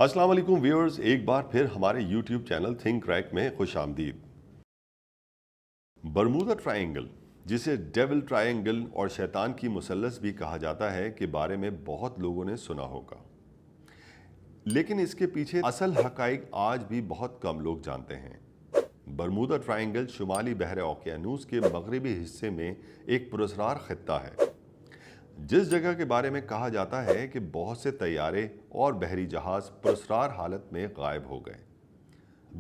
अस्सलाम वालेकुम व्यूअर्स, एक बार फिर हमारे YouTube चैनल थिंक क्रैक में खुश आमदीद। बरमूदा ट्रायंगल, जिसे डेविल ट्रायंगल और शैतान की मुसल्लस भी कहा जाता है, के बारे में बहुत लोगों ने सुना होगा, लेकिन इसके पीछे असल हकाइक आज भी बहुत कम लोग जानते हैं। बरमूदा ट्रायंगल शुमाली बहर ओकियानूस के मगरबी हिस्से में एक पुरस्कार खित्ता है, जिस जगह के बारे में कहा जाता है कि बहुत से तैयारे और बहरी जहाज पुरस्कार हालत में गायब हो गए।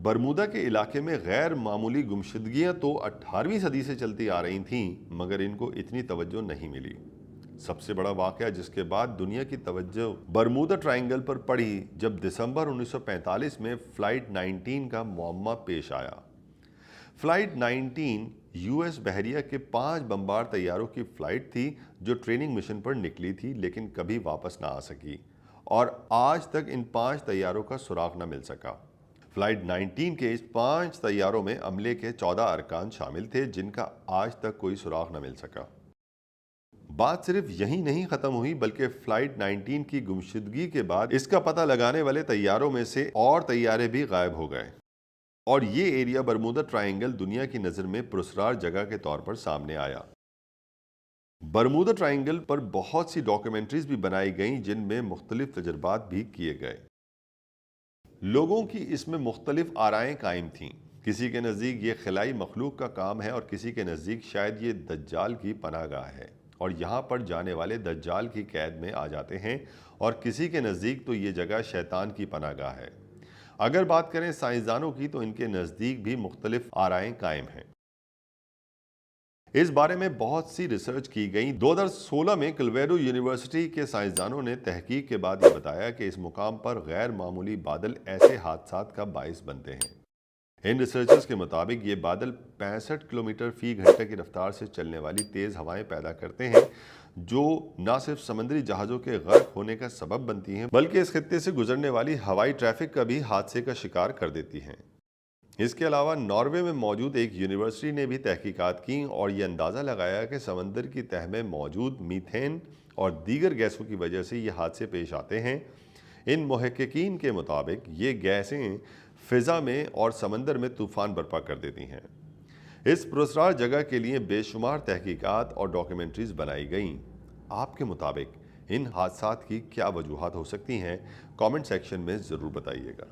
बरमूदा के इलाके में गैर मामूली गुमशुदगियां तो 18वीं सदी से चलती आ रही थीं, मगर इनको इतनी तवज्जो नहीं मिली। सबसे बड़ा वाक़या जिसके बाद दुनिया की तवज्जो बरमूदा ट्रायंगल पर पड़ी, जब दिसंबर 1945 में फ़्लाइट 19 का मुअम्मा पेश आया। फ़्लाइट 19 यूएस बहरिया के 5 बमबार तैयारों की फ़्लाइट थी, जो ट्रेनिंग मिशन पर निकली थी लेकिन कभी वापस ना आ सकी, और आज तक इन 5 तैयारों का सुराग न मिल सका। फ़्लाइट 19 के इस 5 तैयारों में अमले के 14 अरकान शामिल थे, जिनका आज तक कोई सुराग न मिल सका। बात सिर्फ यहीं नहीं ख़त्म हुई, बल्कि फ़्लाइट 19 की गुमशुदगी के बाद इसका पता लगाने वाले तैयारों में से और तैयारे भी गायब हो गए, और ये एरिया बरमूदा ट्रायंगल दुनिया की नज़र में पुरस्कार जगह के तौर पर सामने आया। बरमूदा ट्रायंगल पर बहुत सी डॉक्यूमेंट्रीज भी बनाई गईं, जिनमें मुख्तलिफ तजर्बात भी किए गए। लोगों की इसमें मुख्तलिफ आराएं कायम थीं। किसी के नज़दीक ये खिलाई मखलूक का काम है, और किसी के नज़दीक शायद ये दज्जाल की पनाहगाह है और यहाँ पर जाने वाले दज्जाल की कैद में आ जाते हैं, और किसी के नज़दीक तो ये जगह शैतान की पनाहगाह है। अगर बात करें साइंसदानों की, तो इनके नज़दीक भी मुख्तलिफ आराएं कायम हैं। इस बारे में बहुत सी रिसर्च की गई। 2016 में कलवेरो यूनिवर्सिटी के साइंसदानों ने तहकीक के बाद ये बताया कि इस मुकाम पर गैर मामूली बादल ऐसे हादसात का बाइस बनते हैं। इन रिसर्चर्स के मुताबिक ये बादल 65 किलोमीटर फी घंटे की रफ्तार से चलने वाली तेज़ हवाएं पैदा करते हैं, जो न सिर्फ समुद्री जहाज़ों के गर्क होने का सबब बनती हैं, बल्कि इस खित्ते से गुजरने वाली हवाई ट्रैफिक का भी हादसे का शिकार कर देती हैं। इसके अलावा नॉर्वे में मौजूद एक यूनिवर्सिटी ने भी तहकीकात की और ये अंदाज़ा लगाया कि समंदर की तह में मौजूद मीथेन और दीगर गैसों की वजह से ये हादसे पेश आते हैं। इन मुहक्किकीन के मुताबिक ये गैसें फ़िज़ा में और समंदर में तूफ़ान बर्पा कर देती हैं। इस पुरस्कार जगह के लिए बेशुमार तहकीकात और डॉक्यूमेंट्रीज बनाई गईं। आपके मुताबिक इन हादसात की क्या वजूहात हो सकती हैं? कमेंट सेक्शन में ज़रूर बताइएगा।